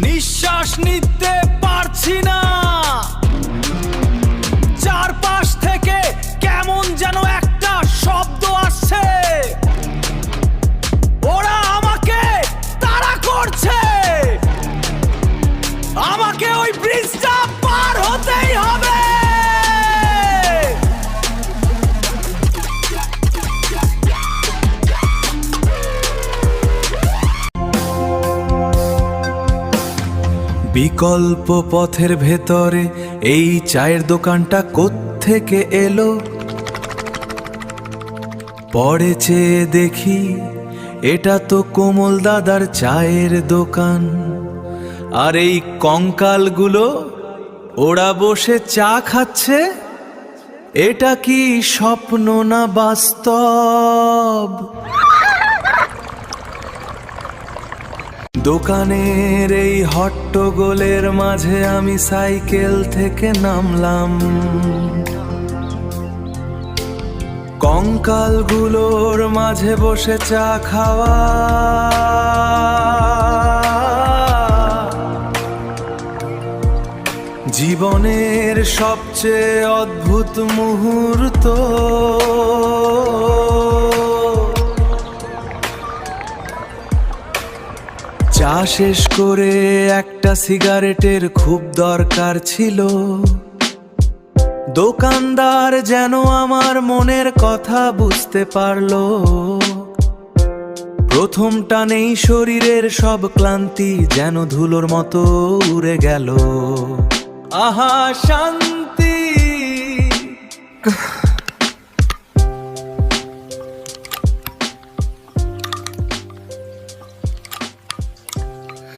নিঃশ্বাস নিতে পারছি না, চারপাশ থেকে কেমন যেন একটা শব্দ আসছে। ওরা আমাকে তাড়া করছে, আমাকে ওই ব্রিজটা পার হতেই হবে। বিকল্প পথের ভেতরে এই চায়ের দোকানটা কোত্থেকে এলো? পরে চেয়ে দেখি এটা তো কোমল দাদার চায়ের দোকান। আর এই কঙ্কালগুলো ওরা বসে চা খাচ্ছে, এটা কি স্বপ্ন না বাস্তব? দোকানের এই হট্টগোলের মাঝে আমি সাইকেল থেকে নামলাম। কঙ্কালগুলোর মাঝে বসে চা খাওয়া, জীবনের সবচেয়ে অদ্ভুত মুহূর্ত। চা শেষ করে একটা সিগারেটের খুব দরকার ছিল। দোকানদার যেন আমার মনের কথা বুঝতে পারলো। প্রথম টানেই শরীরের সব ক্লান্তি যেন ধুলোর মতো উড়ে গেল। আহা শান্তি।